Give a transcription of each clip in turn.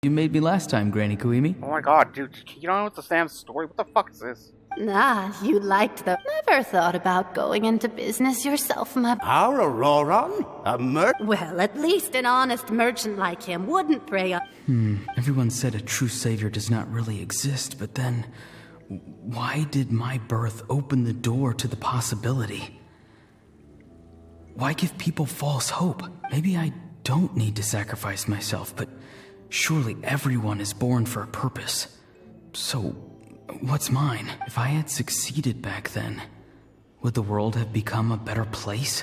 You made me last time, Granny Kuimi. Oh my god, dude, you don't know what's the Sam's story? What the fuck is this? Ah, you liked the... Never thought about going into business yourself, my... Our Auroran? A merchant? Well, at least an honest merchant like him wouldn't prey on... Everyone said a true savior does not really exist, but then... why did my birth open the door to the possibility? Why give people false hope? Maybe I don't need to sacrifice myself, but surely everyone is born for a purpose. So, what's mine? If I had succeeded back then, would the world have become a better place?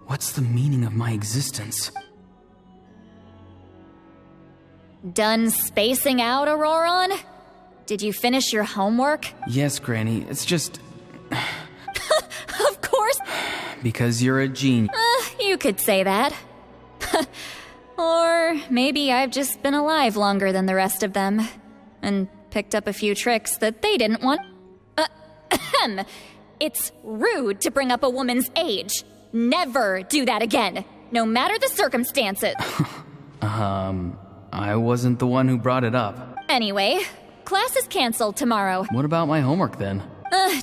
What's the meaning of my existence? Done spacing out, Auroran? Did you finish your homework? Yes, Granny, it's just... Of course. because you're a genius. You could say that. Or maybe I've just been alive longer than the rest of them, and picked up a few tricks that they didn't want. It's rude to bring up a woman's age. Never do that again, no matter the circumstances. I wasn't the one who brought it up. Anyway, class is canceled tomorrow. What about my homework then?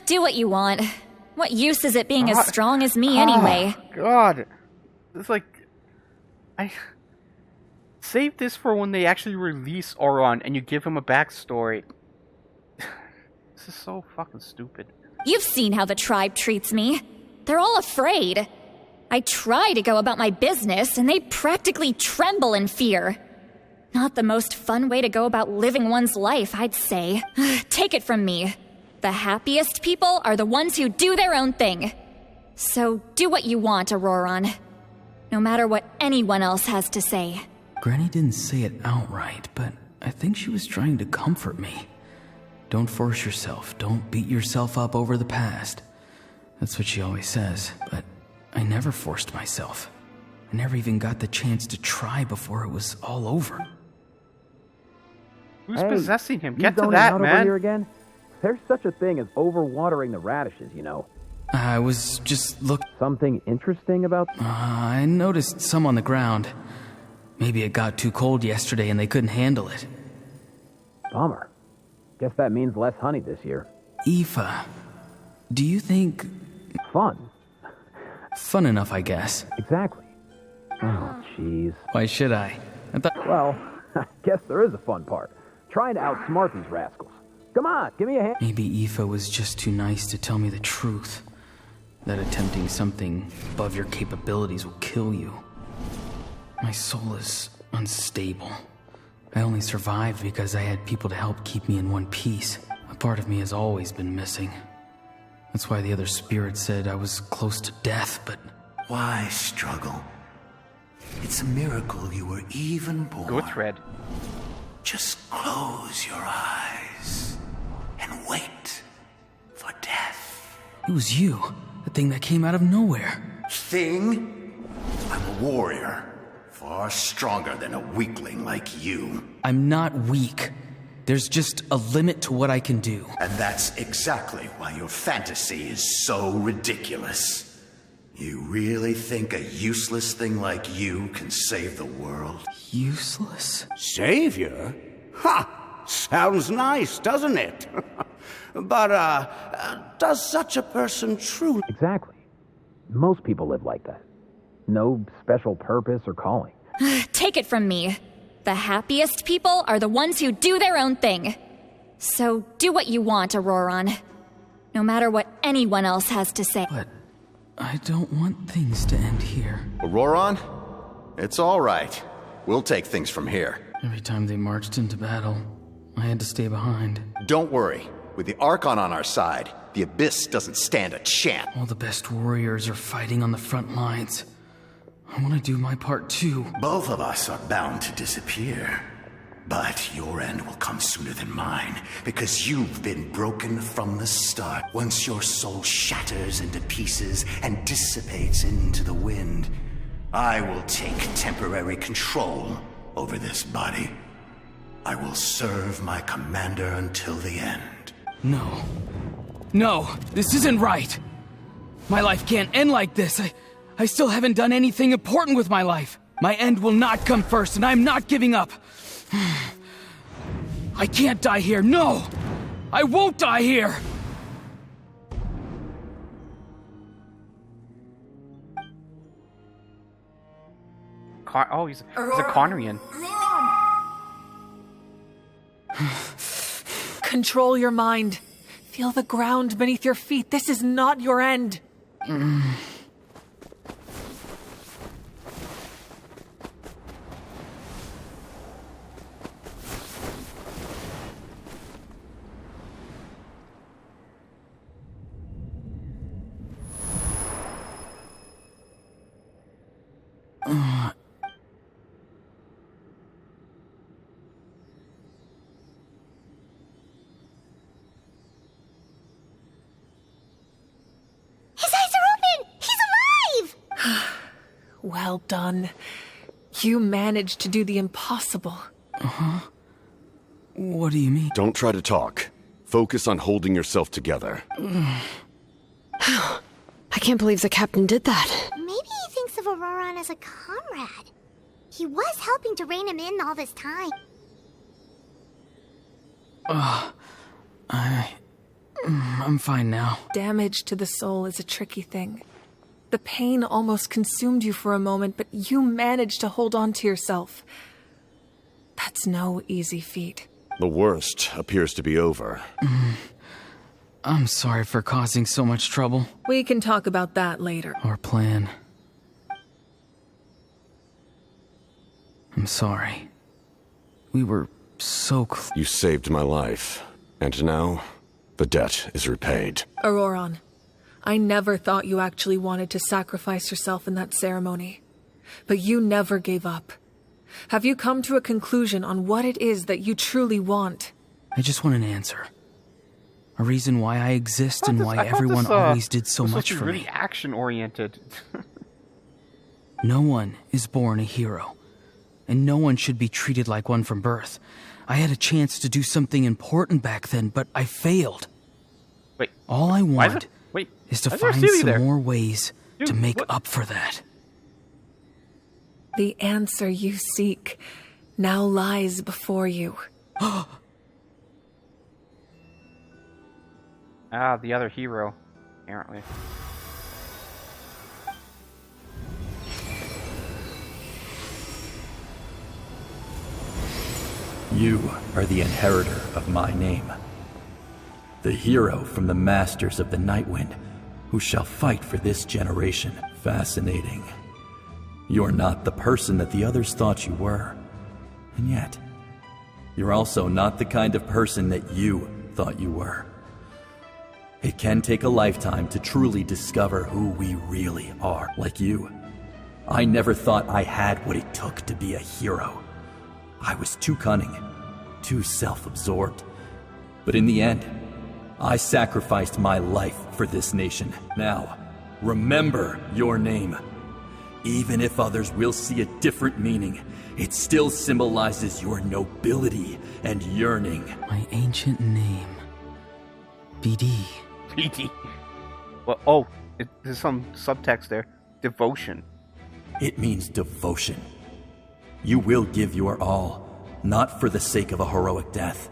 Do what you want. What use is it being as strong as me anyway? God. It's like... Save this for when they actually release Auron and you give him a backstory. This is so fucking stupid. You've seen how the tribe treats me. They're all afraid. I try to go about my business, and they practically tremble in fear. Not the most fun way to go about living one's life, I'd say. Take it from me. The happiest people are the ones who do their own thing. So do what you want, Auroran. No matter what anyone else has to say. Granny didn't say it outright, but I think she was trying to comfort me. Don't force yourself. Don't beat yourself up over the past. That's what she always says, but I never forced myself. I never even got the chance to try before it was all over. Who's possessing him? You Get to zoning that, out man. Over here again? There's such a thing as overwatering the radishes, you know. I was just Something interesting about... I noticed some on the ground. Maybe it got too cold yesterday and they couldn't handle it. Bummer. Guess that means less honey this year. Aoife, do you think... Fun. Fun enough, I guess. Exactly. Oh, jeez. Why should I? Well, I guess there is a fun part. Trying to outsmart these rascals. Come on, give me a hand. Maybe Aoife was just too nice to tell me the truth. That attempting something above your capabilities will kill you. My soul is unstable. I only survived because I had people to help keep me in one piece. A part of me has always been missing. That's why the other spirits said I was close to death, but... Why struggle? It's a miracle you were even born. Go thread. Just close your eyes and wait for death. It was you, the thing that came out of nowhere. Thing? I'm a warrior. Far stronger than a weakling like you. I'm not weak. There's just a limit to what I can do. And that's exactly why your fantasy is so ridiculous. You really think a useless thing like you can save the world? Useless? Savior? Ha! Sounds nice, doesn't it? But, does such a person truly... Exactly. Most people live like that. No special purpose or calling. Take it from me. The happiest people are the ones who do their own thing. So do what you want, Auroran. No matter what anyone else has to say. But I don't want things to end here. Auroran? It's all right. We'll take things from here. Every time they marched into battle, I had to stay behind. Don't worry. With the Archon on our side, the Abyss doesn't stand a chance. All the best warriors are fighting on the front lines. I want to do my part too. Both of us are bound to disappear. But your end will come sooner than mine, because you've been broken from the start. Once your soul shatters into pieces and dissipates into the wind, I will take temporary control over this body. I will serve my commander until the end. No. No, this isn't right. My life can't end like this. I still haven't done anything important with my life. My end will not come first, and I'm not giving up. I can't die here. No! I won't die here! He's a Conrian. Control your mind. Feel the ground beneath your feet. This is not your end. His eyes are open! He's alive! Well done. You managed to do the impossible. Uh-huh. What do you mean? Don't try to talk. Focus on holding yourself together. I can't believe the captain did that. Maybe he thinks of Auroron as a comrade. He was helping to rein him in all this time. I'm fine now. Damage to the soul is a tricky thing. The pain almost consumed you for a moment, but you managed to hold on to yourself. That's no easy feat. The worst appears to be over. I'm sorry for causing so much trouble. We can talk about that later. Our plan. I'm sorry. We were so close. You saved my life, and now the debt is repaid. Auroron, I never thought you actually wanted to sacrifice yourself in that ceremony. But you never gave up. Have you come to a conclusion on what it is that you truly want? I just want an answer. A reason why I exist and why everyone always did so much for me. Really action-oriented. No one is born a hero. And no one should be treated like one from birth. I had a chance to do something important back then, but I failed. Wait. All I want is to find some more ways to make up for that. The answer you seek now lies before you. The other hero, apparently. You are the inheritor of my name. The hero from the Masters of the Nightwind, who shall fight for this generation. Fascinating. You're not the person that the others thought you were. And yet, you're also not the kind of person that you thought you were. It can take a lifetime to truly discover who we really are, like you. I never thought I had what it took to be a hero. I was too cunning, too self-absorbed. But in the end, I sacrificed my life for this nation. Now, remember your name. Even if others will see a different meaning, it still symbolizes your nobility and yearning. My ancient name. BD. BD. Well, there's some subtext there. Devotion. It means devotion. You will give your all, not for the sake of a heroic death,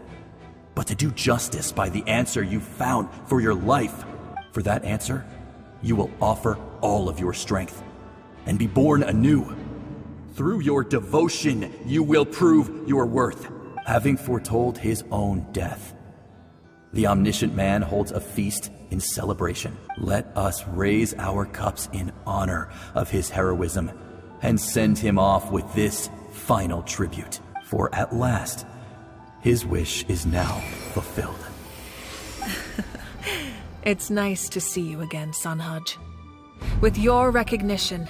but to do justice by the answer you found for your life. For that answer, you will offer all of your strength and be born anew. Through your devotion, you will prove your worth, having foretold his own death. The omniscient man holds a feast in celebration. Let us raise our cups in honor of his heroism and send him off with this final tribute. For at last, his wish is now fulfilled. It's nice to see you again, Sunhudge. With your recognition,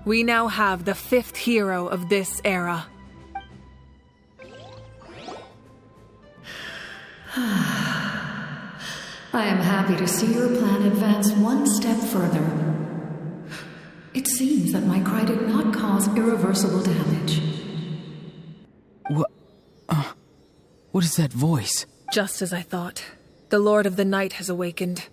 we now have the 5th hero of this era. I am happy to see your plan advance one step further. It seems that my cry did not cause irreversible damage. What is that voice? Just as I thought. The Lord of the Night has awakened.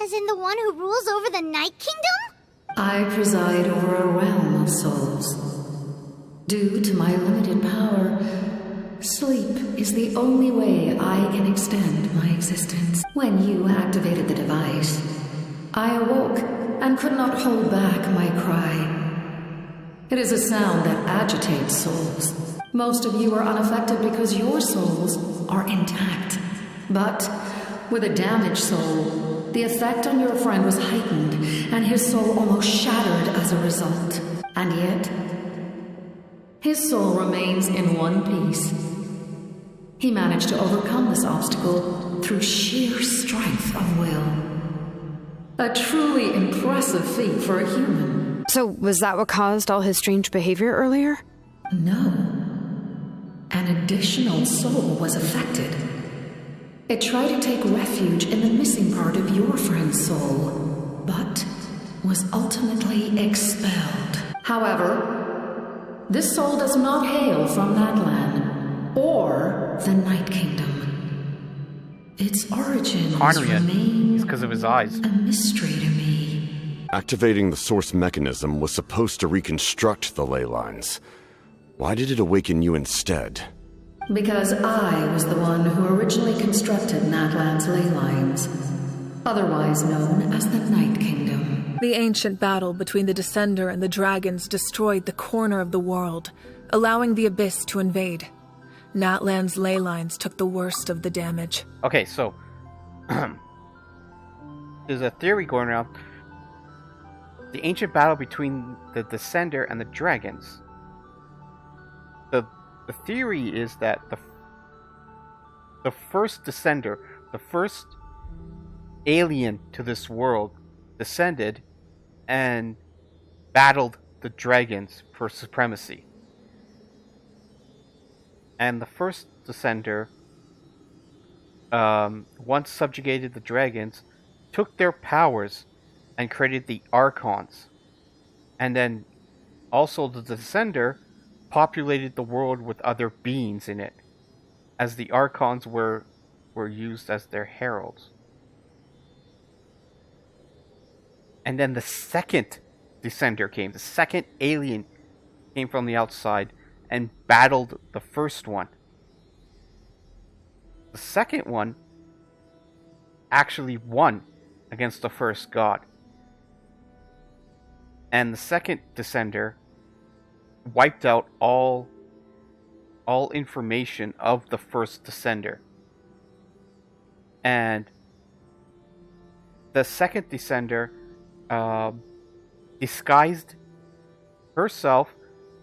As in the one who rules over the Night Kingdom? I preside over a realm of souls. Due to my limited power, sleep is the only way I can extend my existence. When you activated the device, I awoke and could not hold back my cry. It is a sound that agitates souls. Most of you are unaffected because your souls are intact. But with a damaged soul, the effect on your friend was heightened, and his soul almost shattered as a result. And yet, his soul remains in one piece. He managed to overcome this obstacle through sheer strength of will. A truly impressive feat for a human. So, was that what caused all his strange behavior earlier? No. An additional soul was affected. It tried to take refuge in the missing part of your friend's soul, but was ultimately expelled. However, this soul does not hail from Natlan or the Night Kingdom. Its origins remain because of his eyes. A mystery to me. Activating the source mechanism was supposed to reconstruct the ley lines. Why did it awaken you instead? Because I was the one who originally constructed Natlan's ley lines, otherwise known as the Night Kingdom. The ancient battle between the Descender and the dragons destroyed the corner of the world, allowing the Abyss to invade. Natlan's ley lines took the worst of the damage. Okay, so there's a theory going around. The ancient battle between the Descender and the dragons. The theory is that the first Descender, the first alien to this world, descended and battled the dragons for supremacy. And the first Descender, once subjugated the dragons, took their powers and created the Archons. And then also the Descender populated the world with other beings in it, as the Archons were used as their heralds. And then the second Descender came, the second alien came from the outside and battled the first one. The second one actually won against the first god. And the second Descender wiped out all information of the first Descender. And the second Descender disguised herself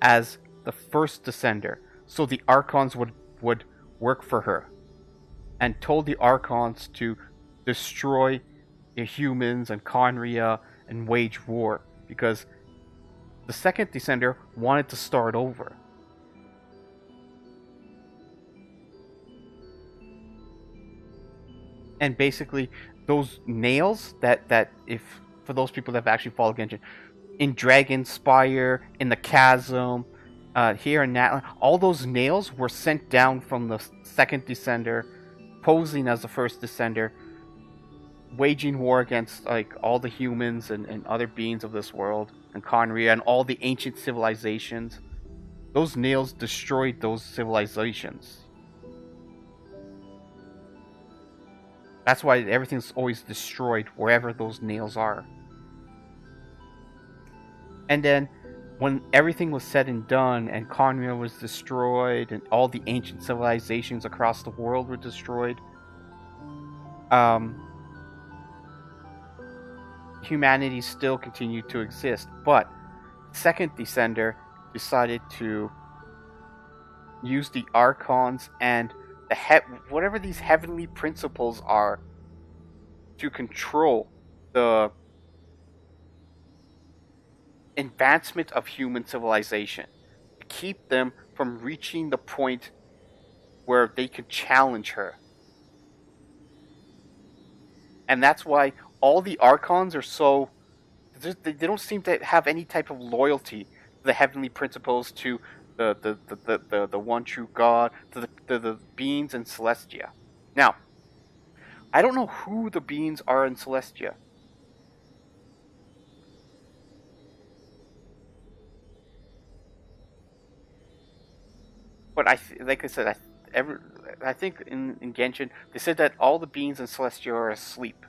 as the first Descender, so the Archons would work for her, and told the Archons to destroy the humans and Conria and wage war, because the second Descender wanted to start over. And basically, those nails that if for those people that have actually followed Genshin, in Dragonspire, in the Chasm, here in Natlan, all those nails were sent down from the second Descender, posing as the first Descender, waging war against like all the humans and other beings of this world, and Conria and all the ancient civilizations. Those nails destroyed those civilizations. That's why everything's always destroyed wherever those nails are. And then, when everything was said and done, and Conria was destroyed, and all the ancient civilizations across the world were destroyed, humanity still continued to exist. But second Descender decided to use the Archons and whatever these heavenly principles are to control the advancement of human civilization, to keep them from reaching the point where they could challenge her. And that's why all the Archons are so... They don't seem to have any type of loyalty to the heavenly principles, to the one true God, to the beings in Celestia. Now, I don't know who the beings are in Celestia. But like I said, I think in Genshin they said that all the beings in Celestia are asleep.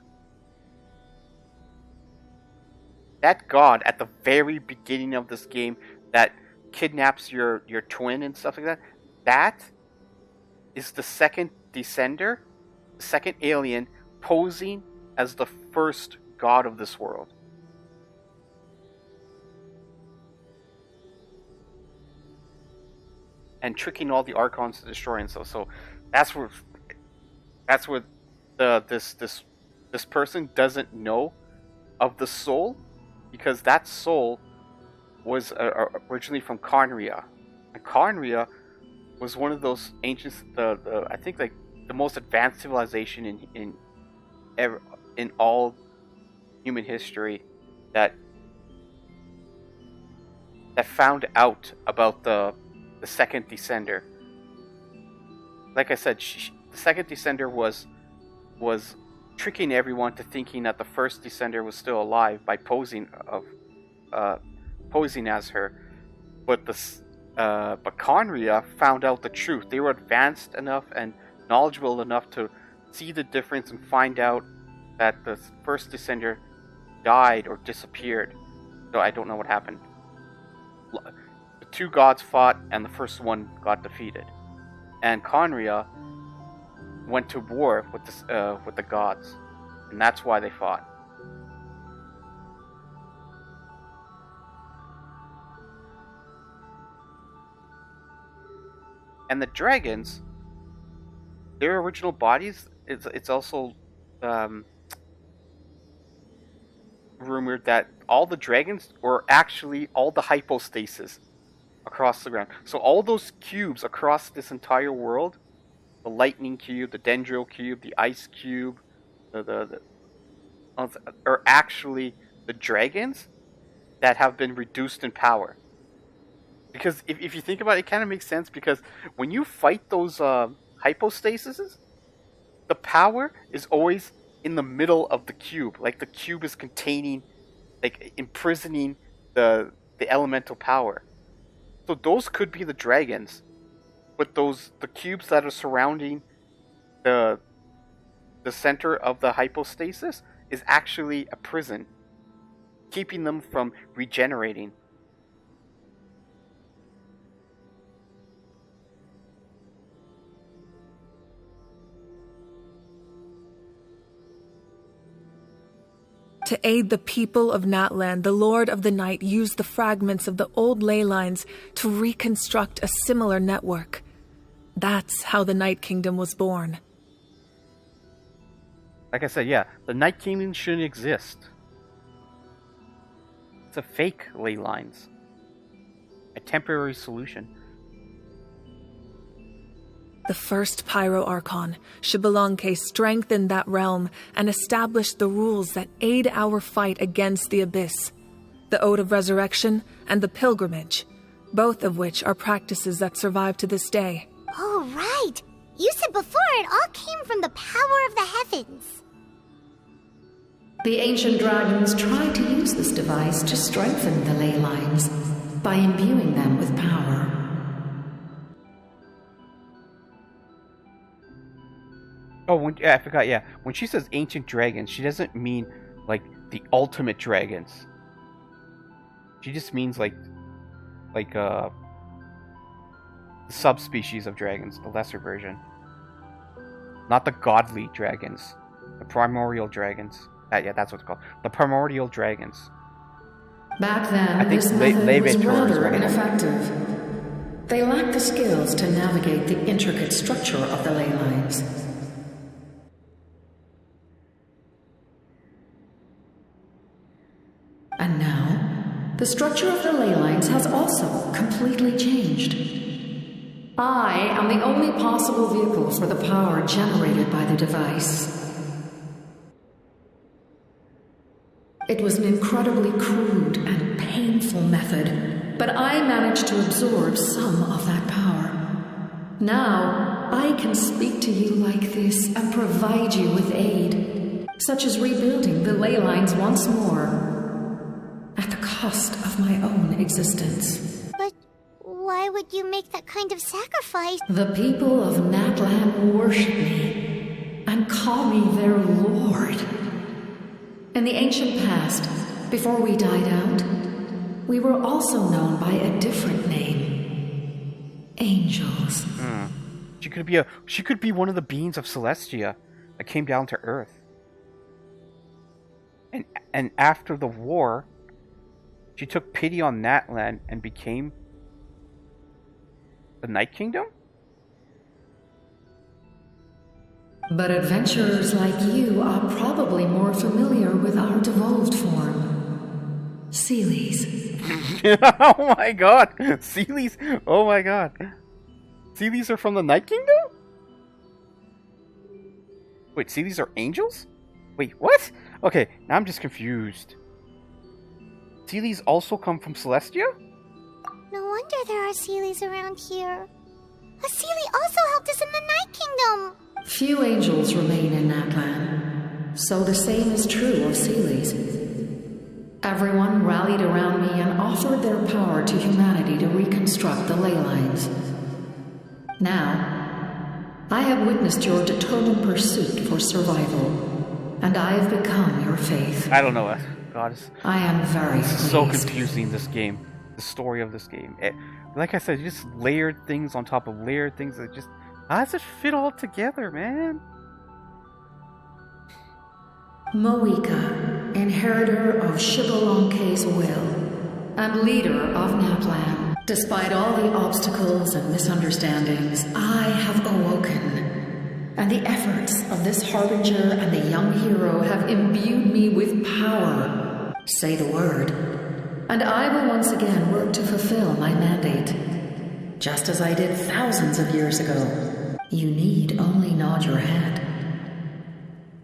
That god at the very beginning of this game that kidnaps your twin and stuff like that, that is the second descender, the second alien, posing as the first god of this world. And tricking all the Archons to destroy and so that's where this person doesn't know of the soul, because that soul was originally from Conria, and Conria was one of those ancient, I think like the most advanced civilization in all human history that found out about the second descender. Like I said, the second descender was tricking everyone to thinking that the first descender was still alive by posing as her. But Conria found out the truth. They were advanced enough and knowledgeable enough to see the difference and find out that the first descender died or disappeared. So I don't know what happened. The two gods fought, and the first one got defeated. And Conria went to war with the gods, and that's why they fought. And the dragons, their original bodies, it's also rumored that all the dragons were actually all the hypostases across the ground. So all those cubes across this entire world, the lightning cube, the dendril cube, the ice cube, are actually the dragons that have been reduced in power. Because if you think about it, it kind of makes sense, because when you fight those hypostases, the power is always in the middle of the cube. Like the cube is containing, like imprisoning the elemental power. So those could be the dragons, but the cubes that are surrounding the center of the hypostasis is actually a prison, keeping them from regenerating. To aid the people of Natlan, the Lord of the Night used the fragments of the old ley lines to reconstruct a similar network. That's how the Night Kingdom was born. Like I said, yeah, the Night Kingdom shouldn't exist. It's a fake ley lines. A temporary solution. The first Pyro Archon, Xbalanque, strengthened that realm and established the rules that aid our fight against the Abyss. The Ode of Resurrection and the Pilgrimage, both of which are practices that survive to this day. Oh, right! You said before it all came from the power of the heavens. The ancient dragons tried to use this device to strengthen the ley lines by imbuing them with power. Oh, I forgot, yeah. When she says ancient dragons, she doesn't mean, like, the ultimate dragons. She just means, like the subspecies of dragons, the lesser version. Not the godly dragons. The primordial dragons. Yeah, that's what it's called. The primordial dragons. Back then, this method was rather ineffective. They lacked the skills to navigate the intricate structure of the ley lines. And now, the structure of the ley lines has also completely changed. I am the only possible vehicle for the power generated by the device. It was an incredibly crude and painful method, but I managed to absorb some of that power. Now, I can speak to you like this and provide you with aid, such as rebuilding the ley lines once more, at the cost of my own existence. But why would you make that kind of sacrifice? The people of Natlan worship me and call me their lord. In the ancient past, before we died out, we were also known by a different name. Angels. She could be one of the beings of Celestia that came down to Earth. And after the war, she took pity on Natlan and became the Night Kingdom? But adventurers like you are probably more familiar with our devolved form. Seelies. Oh my god! Seelies? Oh my god. Seelies are from the Night Kingdom? Wait, Seelies are angels? Wait, what? Okay, now I'm just confused. Seelies also come from Celestia? No wonder there are Seelies around here. A Seelie also helped us in the Night Kingdom. Few angels remain in Natlan, so the same is true of Seelies. Everyone rallied around me and offered their power to humanity to reconstruct the ley lines. Now, I have witnessed your determined pursuit for survival, and I have become your faith. I don't know. God, I am very pleased. So confusing, this game. The story of this game. Like I said, you just layered things on top of layered things that just... How does it fit all together, man? Moika, inheritor of Shibalonke's will, and leader of Natlan. Despite all the obstacles and misunderstandings, I have awoken. And the efforts of this harbinger and the young hero have imbued me with power. Say the word, and I will once again work to fulfill my mandate. Just as I did thousands of years ago. You need only nod your head.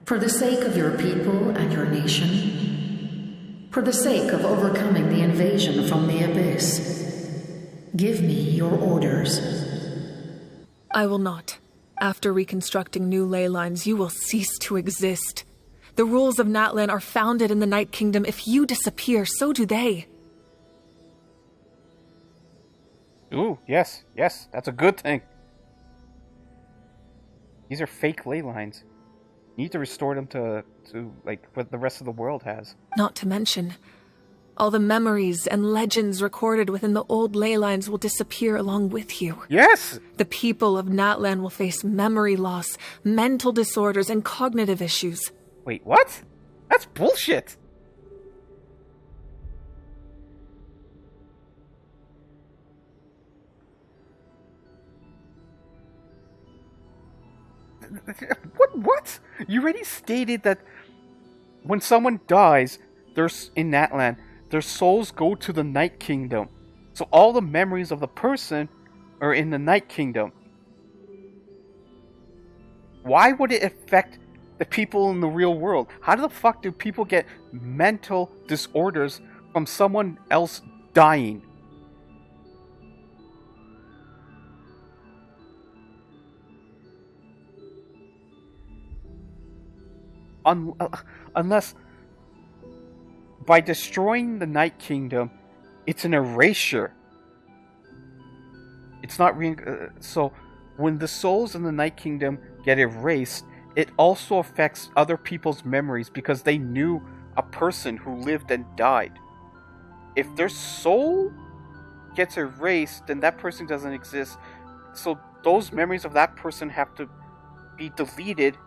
For the sake of your people and your nation, for the sake of overcoming the invasion from the Abyss, give me your orders. I will not. After reconstructing new ley lines, you will cease to exist. The rules of Natlan are founded in the Night Kingdom. If you disappear, so do they. Ooh, yes, that's a good thing. These are fake ley lines. You need to restore them to like what the rest of the world has. Not to mention, all the memories and legends recorded within the old ley lines will disappear along with you. Yes! The people of Natlan will face memory loss, mental disorders, and cognitive issues. Wait, what? That's bullshit! What? You already stated that when someone dies, in Natlan, their souls go to the Night Kingdom. So all the memories of the person are in the Night Kingdom. Why would it affect the people in the real world? How the fuck do people get mental disorders from someone else dying? Unless by destroying the Night Kingdom, it's an erasure. It's not so when the souls in the Night Kingdom get erased, it also affects other people's memories because they knew a person who lived and died. If their soul gets erased, then that person doesn't exist. So those memories of that person have to be deleted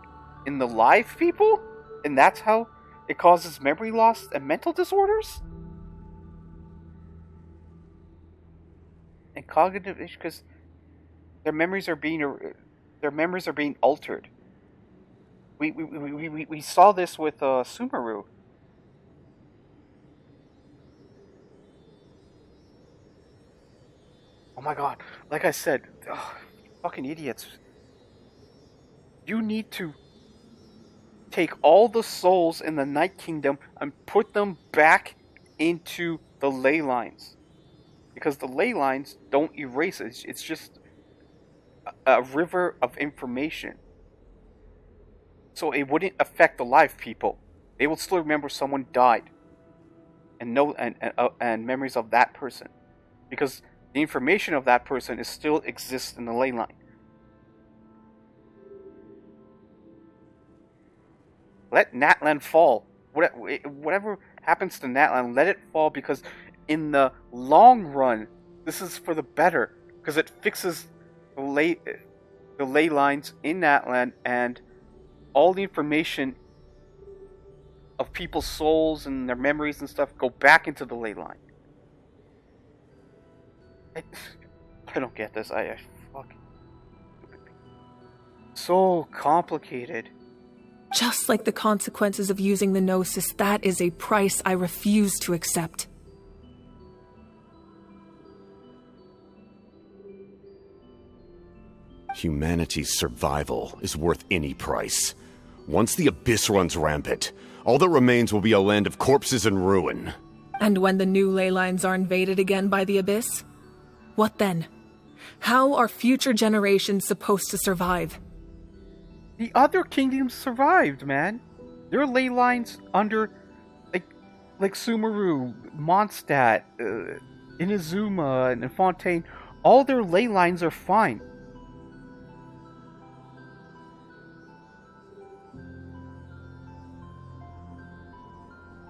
in the live people? And that's how it causes memory loss and mental disorders? And cognitive issues, because their memories are being altered. We saw this with Sumeru. Oh my god, like I said, fucking idiots. You need to take all the souls in the Night Kingdom and put them back into the ley lines. Because the ley lines don't erase it. It's just a river of information. So it wouldn't affect the live people. They will still remember someone died. And memories of that person. Because the information of that person is still exists in the ley line. Let Natlan fall. Whatever happens to Natlan, let it fall, because in the long run, this is for the better, because it fixes the ley lines in Natlan, and all the information of people's souls and their memories and stuff go back into the ley line. I don't get this. I fucking... So complicated. Just like the consequences of using the Gnosis, that is a price I refuse to accept. Humanity's survival is worth any price. Once the Abyss runs rampant, all that remains will be a land of corpses and ruin. And when the new ley lines are invaded again by the Abyss? What then? How are future generations supposed to survive? The other kingdoms survived, man. Their ley lines under, like Sumeru, Mondstadt, Inazuma, and Fontaine, all their ley lines are fine.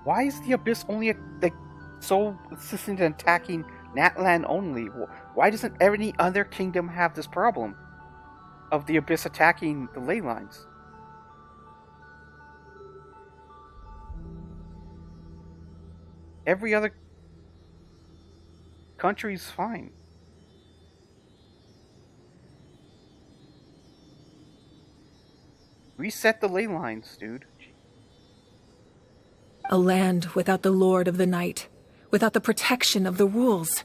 Why is the Abyss only so insistent in attacking Natlan only? Why doesn't any other kingdom have this problem of the Abyss attacking the ley lines? Every other country's fine. Reset the ley lines, dude. A land without the Lord of the Night, without the protection of the rules,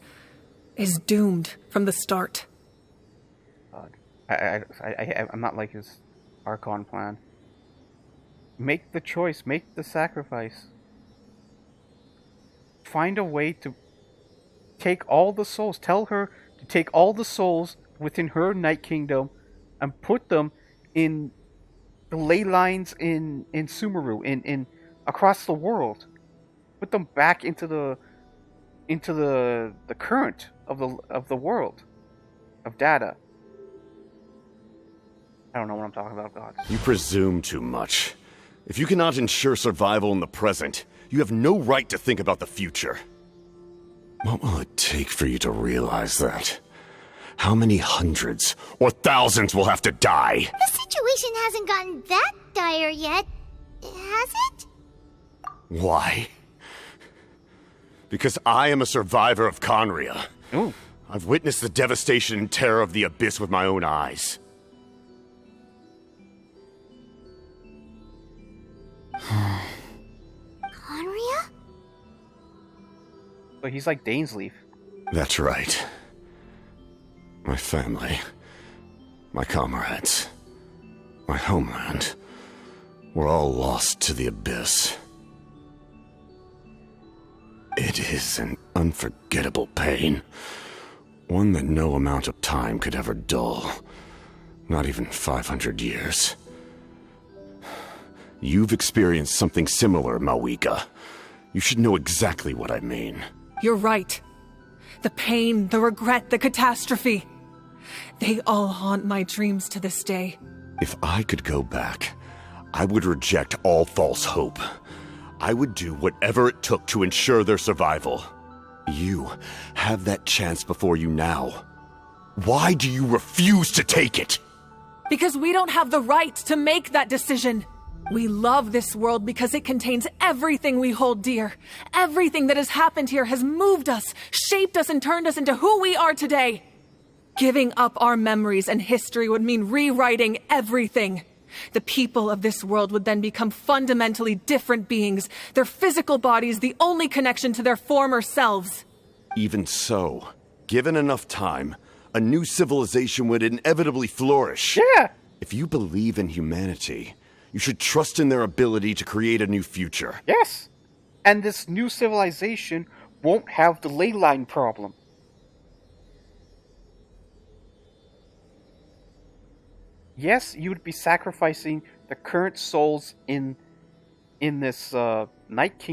is doomed from the start. I'm not like his Archon plan. Make the choice, make the sacrifice. Find a way to take all the souls. Tell her to take all the souls within her Night Kingdom and put them in the ley lines in Sumeru, in across the world. Put them back into the current of the world of data. I don't know what I'm talking about, God. You presume too much. If you cannot ensure survival in the present, you have no right to think about the future. What will it take for you to realize that? How many hundreds or thousands will have to die? The situation hasn't gotten that dire yet, has it? Why? Because I am a survivor of Conria. Ooh. I've witnessed the devastation and terror of the Abyss with my own eyes. Conria? But he's like Dainsleif. That's right. My family, my comrades, my homeland, were all lost to the Abyss. It is an unforgettable pain. One that no amount of time could ever dull. Not even 500 years. You've experienced something similar, Mawika. You should know exactly what I mean. You're right. The pain, the regret, the catastrophe. They all haunt my dreams to this day. If I could go back, I would reject all false hope. I would do whatever it took to ensure their survival. You have that chance before you now. Why do you refuse to take it? Because we don't have the right to make that decision. We love this world because it contains everything we hold dear. Everything that has happened here has moved us, shaped us, and turned us into who we are today. Giving up our memories and history would mean rewriting everything. The people of this world would then become fundamentally different beings, their physical bodies the only connection to their former selves. Even so, given enough time, a new civilization would inevitably flourish. Yeah! If you believe in humanity, you should trust in their ability to create a new future. Yes! And this new civilization won't have the ley line problem. Yes, you would be sacrificing the current souls in this Night Kingdom